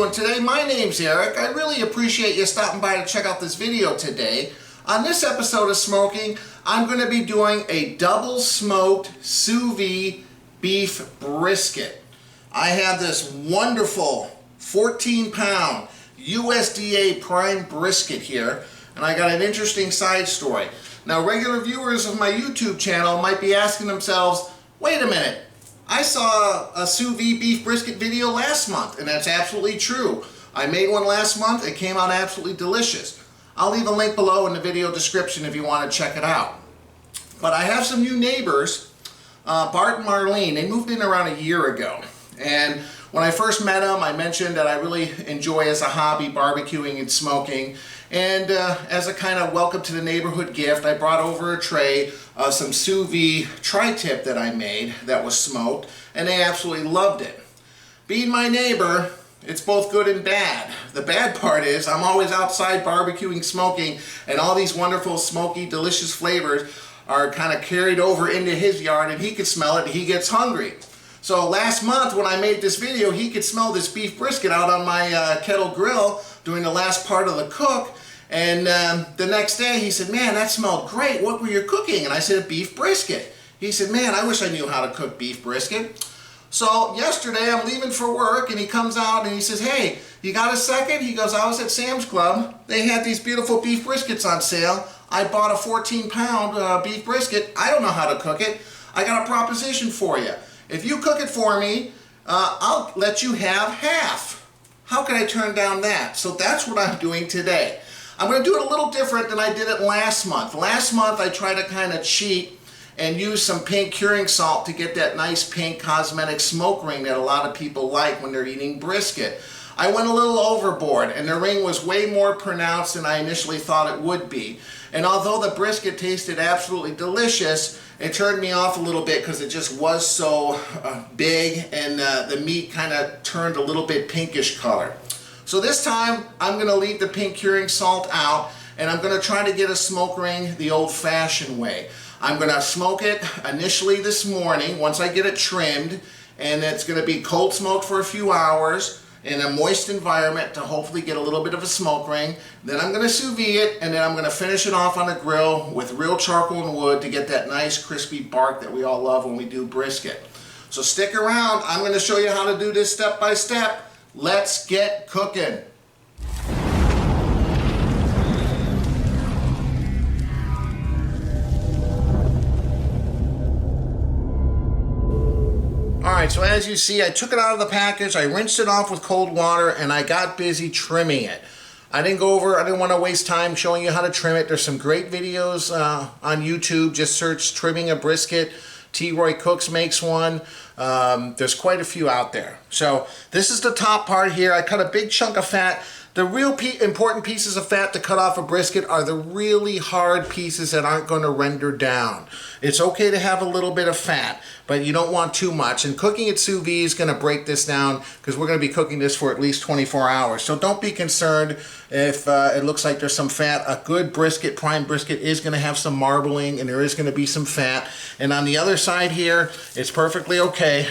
doing today? My name's Eric. I really appreciate you stopping by to check out this video today. On this episode of Smoking, I'm going to be doing a double smoked sous vide beef brisket. I have this wonderful 14-pound USDA prime brisket here, and I got an interesting side story. Now, regular viewers of my YouTube channel might be asking themselves, wait a minute, I saw a sous vide beef brisket video last month, and that's absolutely true. I made one last month. It came out absolutely delicious. I'll leave a link below in the video description if you want to check it out. But I have some new neighbors, Bart and Marlene. They moved in around a year ago. And when I first met them, I mentioned that I really enjoy as a hobby barbecuing and smoking. And as a kind of welcome to the neighborhood gift, I brought over a tray of some sous vide tri-tip that I made that was smoked, and they absolutely loved it. Being my neighbor, it's both good and bad. The bad part is I'm always outside barbecuing, smoking, and all these wonderful, smoky, delicious flavors are kind of carried over into his yard, and he can smell it, and he gets hungry. So last month when I made this video, he could smell this beef brisket out on my kettle grill during the last part of the cook. And the next day he said, man, that smelled great. What were you cooking? And I said, beef brisket. He said, man, I wish I knew how to cook beef brisket. So yesterday I'm leaving for work, and he comes out and he says, hey, you got a second? He goes, I was at Sam's Club. They had these beautiful beef briskets on sale. I bought a 14-pound beef brisket. I don't know how to cook it. I got a proposition for you. If you cook it for me, I'll let you have half. How can I turn down that? So that's what I'm doing today. I'm going to do it a little different than I did it last month. Last month I tried to kind of cheat and use some pink curing salt to get that nice pink cosmetic smoke ring that a lot of people like when they're eating brisket. I went a little overboard, and the ring was way more pronounced than I initially thought it would be. And although the brisket tasted absolutely delicious, it turned me off a little bit because it just was so big, and the meat kind of turned a little bit pinkish color. So this time I'm going to leave the pink curing salt out, and I'm going to try to get a smoke ring the old-fashioned way. I'm going to smoke it initially this morning once I get it trimmed, and it's going to be cold smoked for a few hours in a moist environment to hopefully get a little bit of a smoke ring. Then I'm going to sous vide it, and then I'm going to finish it off on the grill with real charcoal and wood to get that nice crispy bark that we all love when we do brisket. So stick around. I'm going to show you how to do this step by step. Let's get cooking. Alright, so as you see, I took it out of the package, I rinsed it off with cold water, and I got busy trimming it. I didn't want to waste time showing you how to trim it. There's some great videos on YouTube. Just search trimming a brisket. T. Roy Cooks makes one. There's quite a few out there. So this is the top part here. I cut a big chunk of fat. The real important pieces of fat to cut off a brisket are the really hard pieces that aren't going to render down. It's okay to have a little bit of fat, but you don't want too much. And cooking it sous vide is going to break this down because we're going to be cooking this for at least 24 hours. So don't be concerned if it looks like there's some fat. A good brisket, prime brisket, is going to have some marbling, and there is going to be some fat. And on the other side here, it's perfectly okay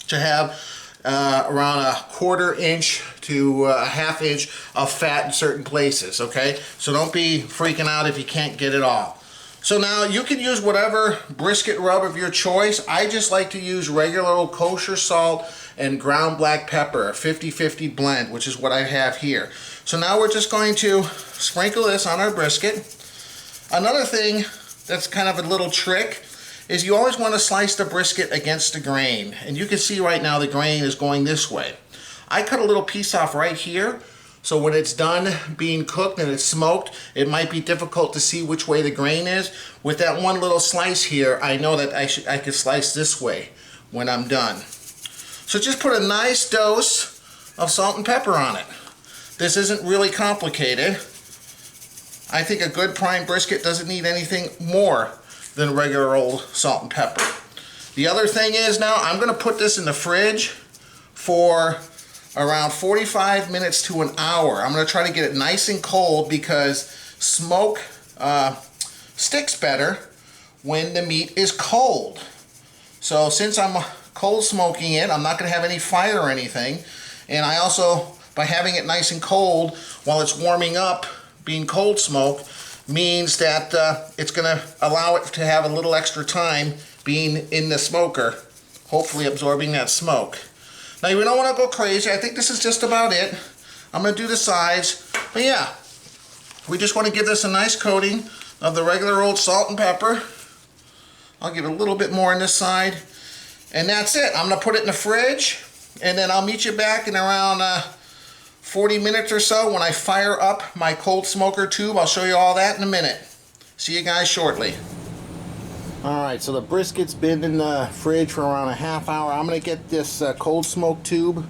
to have around a 1/4 inch to a 1/2 inch of fat in certain places, okay? So don't be freaking out if you can't get it all. So now you can use whatever brisket rub of your choice. I just like to use regular old kosher salt and ground black pepper, a 50-50 blend, which is what I have here. So now we're just going to sprinkle this on our brisket. Another thing that's kind of a little trick is you always want to slice the brisket against the grain. And you can see right now the grain is going this way. I cut a little piece off right here, so when it's done being cooked and it's smoked, it might be difficult to see which way the grain is. With that one little slice here, I know that I could slice this way when I'm done. So just put a nice dose of salt and pepper on it. This isn't really complicated. I think a good prime brisket doesn't need anything more than regular old salt and pepper. The other thing is now I'm going to put this in the fridge for around 45 minutes to an hour. I'm going to try to get it nice and cold because smoke sticks better when the meat is cold. So since I'm cold smoking it, I'm not going to have any fire or anything. And I also, by having it nice and cold while it's warming up, being cold smoke, means that it's going to allow it to have a little extra time being in the smoker, hopefully absorbing that smoke. Now you don't want to go crazy. I think this is just about it. I'm going to do the sides. But yeah, we just want to give this a nice coating of the regular old salt and pepper. I'll give it a little bit more on this side. And that's it. I'm going to put it in the fridge. And then I'll meet you back in around 40 minutes or so when I fire up my cold smoker tube. I'll show you all that in a minute. See you guys shortly. Alright, so the brisket's been in the fridge for around a half hour. I'm going to get this cold smoke tube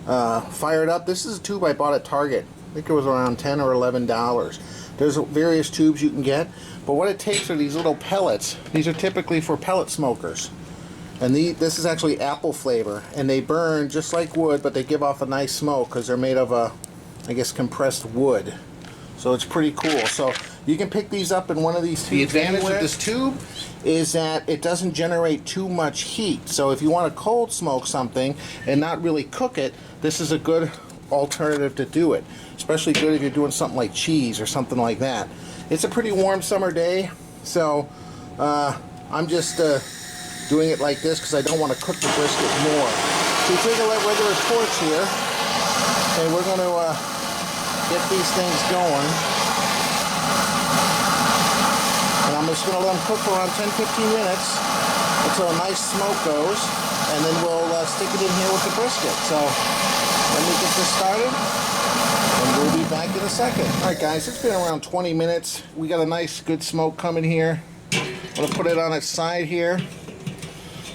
fired up. This is a tube I bought at Target. I think it was around $10 or $11. There's various tubes you can get, but what it takes are these little pellets. These are typically for pellet smokers. And this is actually apple flavor, and they burn just like wood, but they give off a nice smoke because they're made of I guess, compressed wood. So it's pretty cool. So you can pick these up in one of these tubes. The advantage of this tube is that it doesn't generate too much heat. So if you want to cold smoke something and not really cook it, this is a good alternative to do it. Especially good if you're doing something like cheese or something like that. It's a pretty warm summer day, so I'm just doing it like this because I don't want to cook the brisket more. So we take a regular torch here, and we're going to get these things going. And I'm just going to let them cook for around 10-15 minutes until a nice smoke goes, and then we'll stick it in here with the brisket. So let me get this started, and we'll be back in a second. Alright guys, it's been around 20 minutes. We got a nice good smoke coming here. I'm going to put it on its side here.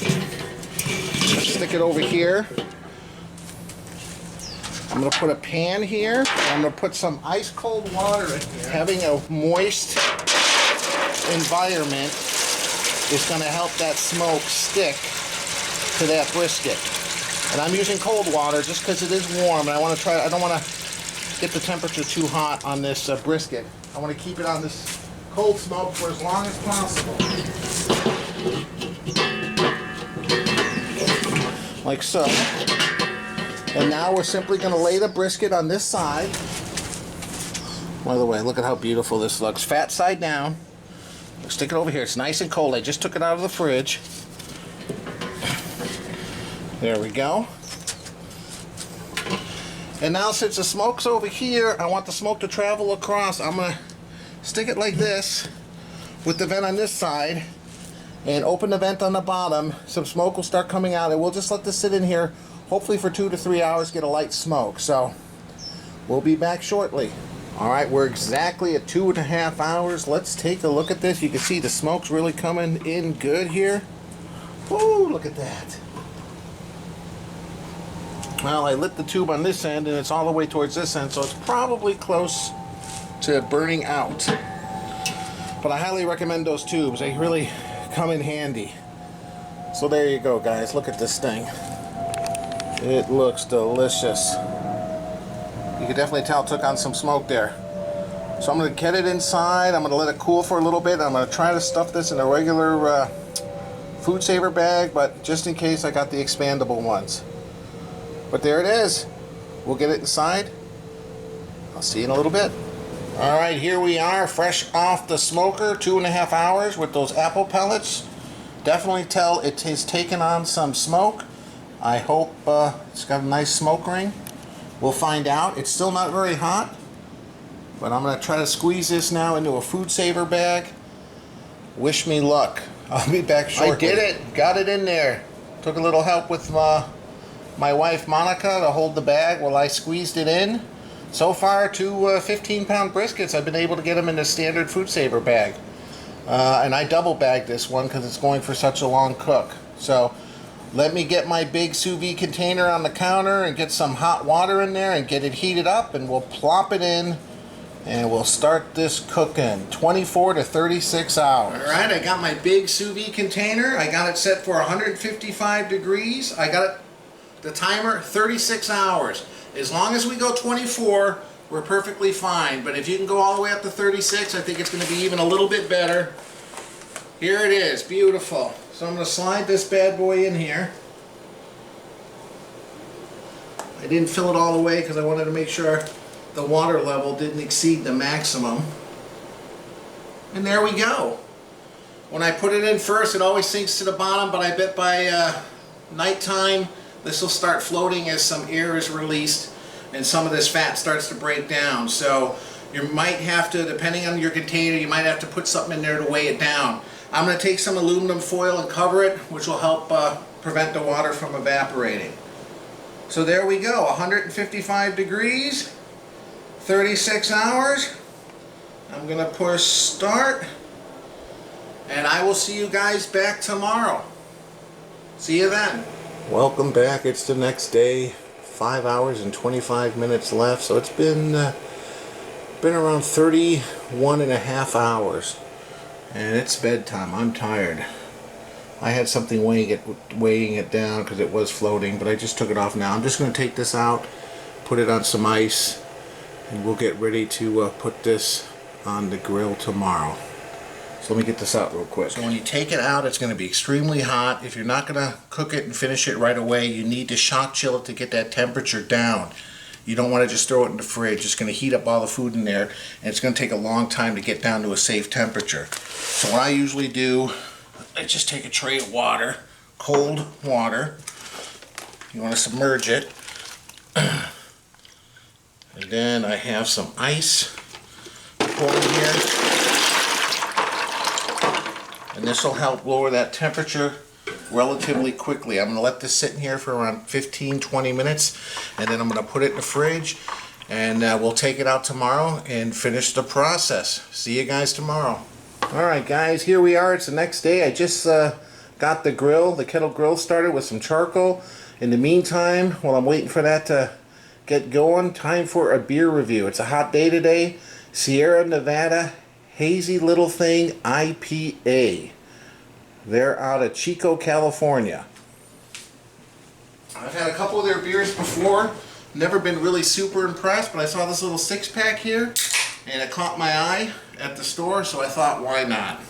Let's stick it over here. I'm going to put a pan here, and I'm going to put some ice cold water in here. Having a moist environment is going to help that smoke stick to that brisket. And I'm using cold water just because it is warm, and I want to try. I don't want to get the temperature too hot on this brisket. I want to keep it on this cold smoke for as long as possible. Like so. And now we're simply going to lay the brisket on this side. By the way, look at how beautiful this looks. Fat side down. Stick it over here. It's nice and cold. I just took it out of the fridge. There we go. And now since the smoke's over here, I want the smoke to travel across. I'm going to stick it like this with the vent on this side and open the vent on the bottom. Some smoke will start coming out, and we'll just let this sit in here hopefully for 2 to 3 hours, get a light smoke. So we'll be back shortly. Alright, we're exactly at 2.5 hours. Let's take a look at this. You can see the smoke's really coming in good here. Woo, look at that. Well, I lit the tube on this end and it's all the way towards this end, so it's probably close to burning out. But I highly recommend those tubes. They really come in handy. So there you go, guys. Look at this thing. It looks delicious. You can definitely tell it took on some smoke there. So I'm going to get it inside. I'm going to let it cool for a little bit. I'm going to try to stuff this in a regular food saver bag, but just in case I got the expandable ones. But there it is. We'll get it inside. I'll see you in a little bit. Alright, here we are, fresh off the smoker, 2.5 hours with those apple pellets. Definitely tell it has taken on some smoke. I hope it's got a nice smoke ring. We'll find out. It's still not very hot, but I'm going to try to squeeze this now into a food saver bag. Wish me luck. I'll be back shortly. I did it. Got it in there. Took a little help with my wife Monica to hold the bag while I squeezed it in. So far, 2 15-pound briskets, I've been able to get them in a standard food saver bag. And I double bagged this one because it's going for such a long cook. So let me get my big sous vide container on the counter and get some hot water in there and get it heated up, and we'll plop it in and we'll start this cooking. 24 to 36 hours. Alright, I got my big sous vide container. I got it set for 155 degrees. I got it, the timer, 36 hours. As long as we go 24, we're perfectly fine. But if you can go all the way up to 36, I think it's going to be even a little bit better. Here it is. Beautiful. So I'm going to slide this bad boy in here. I didn't fill it all the way because I wanted to make sure the water level didn't exceed the maximum. And there we go. When I put it in first, it always sinks to the bottom, but I bet by nighttime this will start floating as some air is released and some of this fat starts to break down. So you might have to, depending on your container, you might have to put something in there to weigh it down. I'm going to take some aluminum foil and cover it, which will help prevent the water from evaporating. So there we go, 155 degrees, 36 hours. I'm going to push start, and I will see you guys back tomorrow. See you then. Welcome back. It's the next day. 5 hours and 25 minutes left, so it's been around 31 and a half hours, and it's bedtime. I'm tired. I had something weighing it down because it was floating, but I just took it off now. I'm just going to take this out, put it on some ice, and we'll get ready to put this on the grill tomorrow. So let me get this out real quick. So when you take it out, it's going to be extremely hot. If you're not going to cook it and finish it right away, you need to shock chill it to get that temperature down. You don't want to just throw it in the fridge. It's going to heat up all the food in there, and it's going to take a long time to get down to a safe temperature. So what I usually do, I just take a tray of water, cold water. You want to submerge it. And then I have some ice poured here. And this will help lower that temperature relatively quickly. I'm going to let this sit in here for around 15-20 minutes, and then I'm going to put it in the fridge, and we'll take it out tomorrow and finish the process. See you guys tomorrow. Alright guys, here we are. It's the next day. I just got the kettle grill started with some charcoal. In the meantime, while I'm waiting for that to get going, time for a beer review. It's a hot day today. Sierra Nevada Hazy Little Thing IPA. They're out of Chico, California. I've had a couple of their beers before. Never been really super impressed, but I saw this little 6-pack here and it caught my eye at the store, so I thought, why not?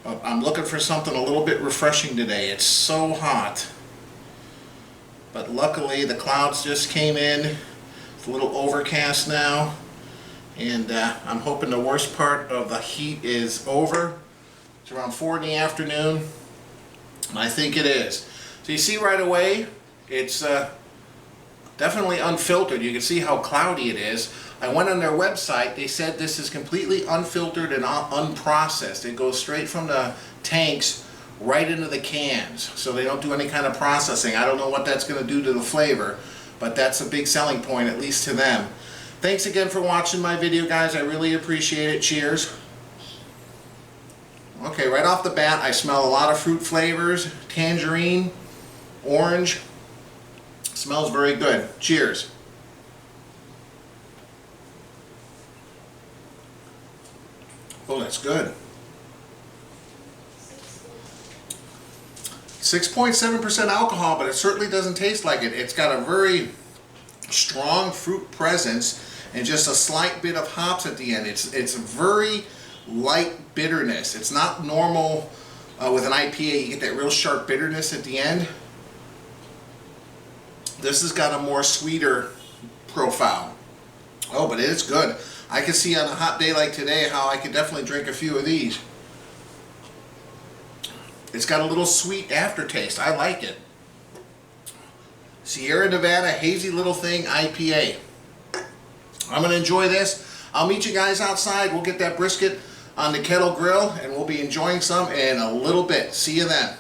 But I'm looking for something a little bit refreshing today. It's so hot. But luckily the clouds just came in. It's a little overcast now. And I'm hoping the worst part of the heat is over. It's around 4 in the afternoon, and I think it is. So you see right away, it's definitely unfiltered. You can see how cloudy it is. I went on their website. They said this is completely unfiltered and unprocessed. It goes straight from the tanks right into the cans, so they don't do any kind of processing. I don't know what that's going to do to the flavor, but that's a big selling point, at least to them. Thanks again for watching my video, guys. I really appreciate it. Cheers. Okay, right off the bat, I smell a lot of fruit flavors. Tangerine, orange. Smells very good. Cheers. Oh, that's good. 6.7% alcohol, but it certainly doesn't taste like it. It's got a very strong fruit presence and just a slight bit of hops at the end. It's a very light bitterness. It's not normal with an IPA. You get that real sharp bitterness at the end. This has got a more sweeter profile. Oh, but it is good. I can see on a hot day like today how I could definitely drink a few of these. It's got a little sweet aftertaste. I like it. Sierra Nevada Hazy Little Thing IPA. I'm going to enjoy this. I'll meet you guys outside. We'll get that brisket on the kettle grill, and we'll be enjoying some in a little bit. See you then.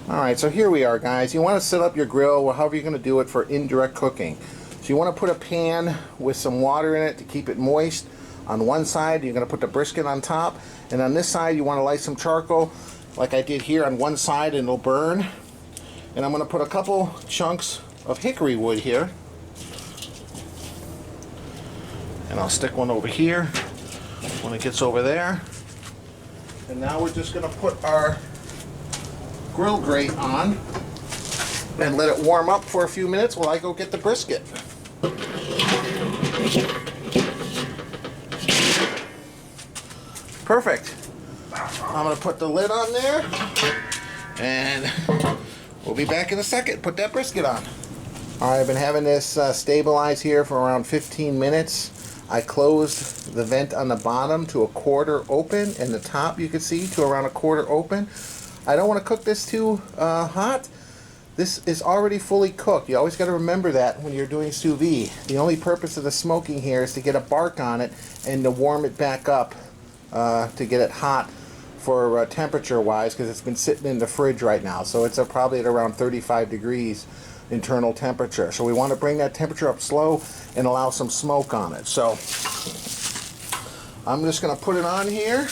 Alright, so here we are, guys. You want to set up your grill, or however you're going to do it, for indirect cooking. So you want to put a pan with some water in it to keep it moist. On one side, you're going to put the brisket on top, and on this side, you want to light some charcoal, like I did here on one side, and it'll burn. And I'm going to put a couple chunks of hickory wood here. And I'll stick one over here when it gets over there. And now we're just going to put our grill grate on and let it warm up for a few minutes while I go get the brisket. Perfect. I'm going to put the lid on there and We'll be back in a second. Put that brisket on. Alright, I've been having this stabilize here for around 15 minutes. I closed the vent on the bottom to a quarter open, and the top you can see to around a quarter open. I don't want to cook this too hot. This is already fully cooked. You always got to remember that when you're doing sous vide. The only purpose of the smoking here is to get a bark on it and to warm it back up to get it hot for temperature wise, because it's been sitting in the fridge right now. So it's probably at around 35 degrees internal temperature. So we want to bring that temperature up slow and allow some smoke on it. So I'm just going to put it on here.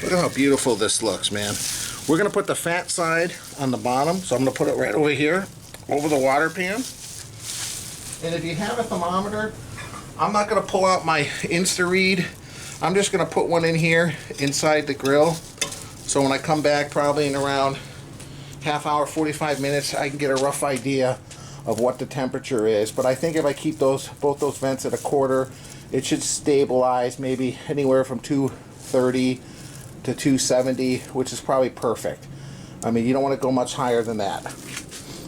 Look at how beautiful this looks, man. We're going to put the fat side on the bottom, so I'm going to put it right over here, over the water pan. And if you have a thermometer, I'm not going to pull out my Insta-Read. I'm just going to put one in here inside the grill. So when I come back, probably in around half hour, 45 minutes, I can get a rough idea of what the temperature is. But I think if I keep both those vents at a quarter, it should stabilize maybe anywhere from 230 to 270, which is probably perfect. I mean, you don't want to go much higher than that.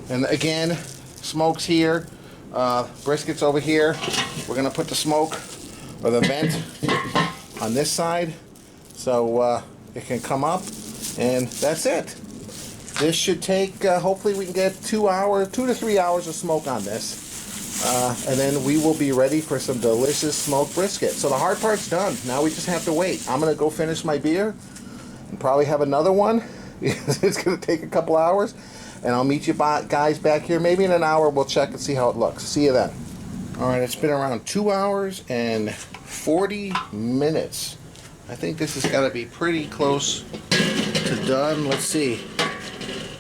And again, smoke's here, brisket's over here. We're gonna put the smoke or the vent on this side so it can come up, and that's it. This should take hopefully we can get 2 to 3 hours of smoke on this, and then we will be ready for some delicious smoked brisket. So the hard part's done. Now we just have to wait. I'm gonna go finish my beer and probably have another one. It's gonna take a couple hours, and I'll meet you guys back here maybe in an hour. We'll check and see how it looks. See you then. All right, it's been around 2 hours and 40 minutes. I think this has got to be pretty close to done. Let's see.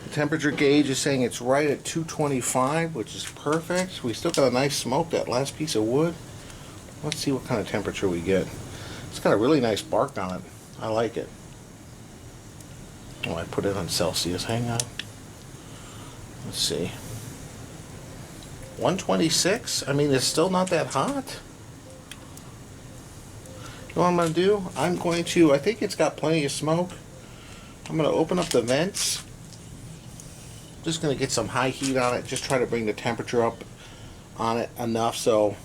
The temperature gauge is saying it's right at 225, which is perfect. We still got a nice smoke, that last piece of wood. Let's see what kind of temperature we get. It's got a really nice bark on it. I like it. Oh, I put it on Celsius. Hang on. Let's see. 126? I mean, it's still not that hot. You know what I'm going to do? I think it's got plenty of smoke. I'm going to open up the vents. Just going to get some high heat on it. Just try to bring the temperature up on it enough so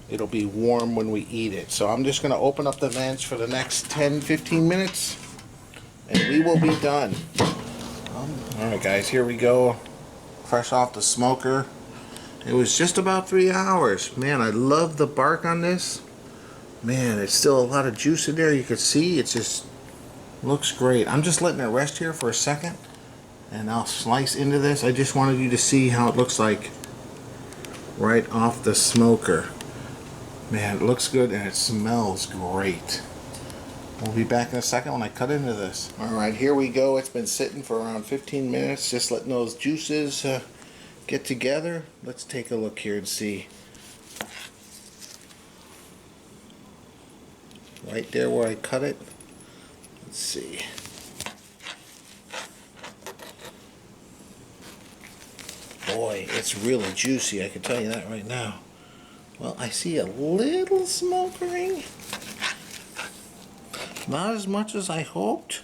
it'll be warm when we eat it. So I'm just going to open up the vents for the next 10-15 minutes, and we will be done. Alright guys, here we go. Fresh off the smoker. It was just about 3 hours. Man, I love the bark on this. Man, it's still a lot of juice in there. You can see it just looks great. I'm just letting it rest here for a second, and I'll slice into this. I just wanted you to see how it looks like right off the smoker. Man, it looks good and it smells great. We'll be back in a second when I cut into this. Alright, here we go. It's been sitting for around 15 minutes, just letting those juices get together. Let's take a look here and see. Right there where I cut it. Let's see. Boy, it's really juicy, I can tell you that right now. Well, I see a little smokering. Not as much as I hoped.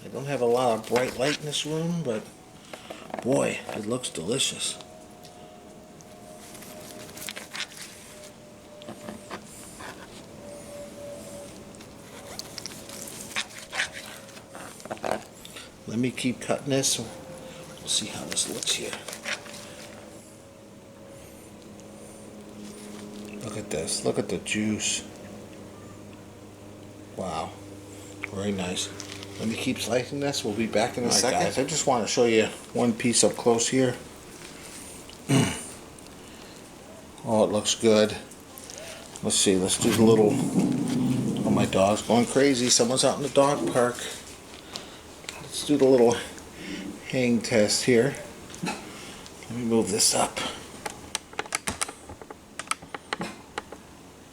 I don't have a lot of bright light in this room, but boy, it looks delicious. Let me keep cutting this. We'll see how this looks here. Look at this. Look at the juice. Wow. Very nice. Let me keep slicing this. We'll be back in a second. Guys, I just want to show you one piece up close here. Oh, it looks good. Let's see. Let's do the little... Oh, my dog's going crazy. Someone's out in the dog park. Let's do the little hang test here. Let me move this up.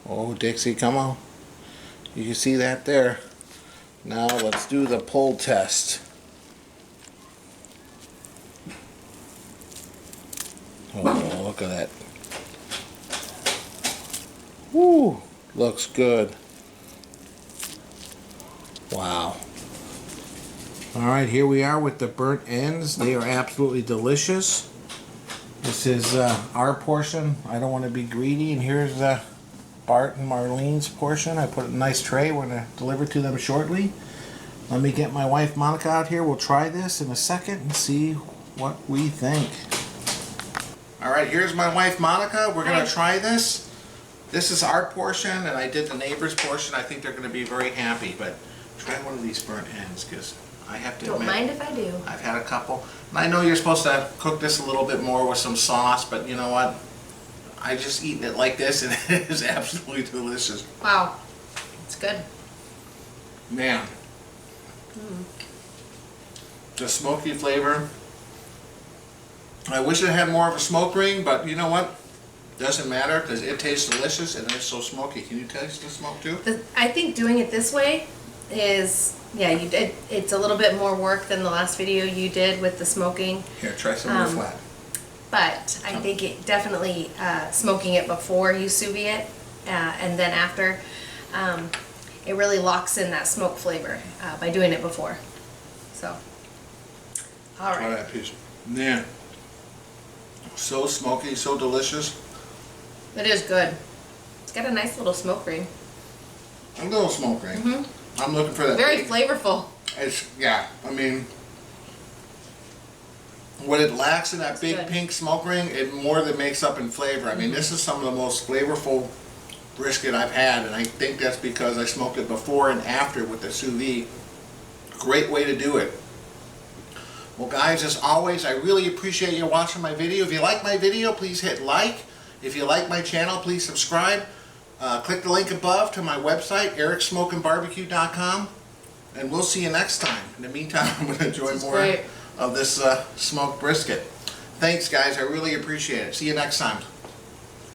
Oh, Dixie, come on. You can see that there. Now let's do the pull test. Oh, look at that. Woo! Looks good. Wow. Alright, here we are with the burnt ends. They are absolutely delicious. This is our portion. I don't want to be greedy. And here's Bart and Marlene's portion. I put a nice tray. We're going to deliver to them shortly. Let me get my wife Monica out here. We'll try this in a second and see what we think. Alright, here's my wife Monica. We're going to try this. This is our portion, and I did the neighbor's portion. I think they're going to be very happy. But try one of these burnt ends, because I have to admit, don't mind if I do. I've had a couple. And I know you're supposed to cook this a little bit more with some sauce, but you know what? I just eaten it like this, and it is absolutely delicious. Wow. It's good. Man. The smoky flavor. I wish it had more of a smoke ring, but you know what? Doesn't matter, because it tastes delicious and it's so smoky. Can you taste the smoke too? I think doing it this way is, yeah, it's a little bit more work than the last video you did with the smoking. Here, try some of the flat. But I think it definitely, smoking it before you sous vide it, and then after, it really locks in that smoke flavor by doing it before. So, all Try right. that piece. Yeah. So smoky, so delicious. It is good. It's got a nice little smoke ring. A little smoke ring. I'm looking for that. Very flavorful. It's, yeah, I mean, what it lacks in that big good. pink smoke ring, it more than makes up in flavor. I mean, this is some of the most flavorful brisket I've had, and I think that's because I smoked it before and after with the sous vide. Great way to do it. Well guys, as always, I really appreciate you watching my video. If you like my video, please hit like. If you like my channel, please subscribe. Click the link above to my website, ericsmokingbbq.com, and we'll see you next time. In the meantime, I'm going to enjoy more of this smoked brisket. Thanks guys, I really appreciate it. See you next time.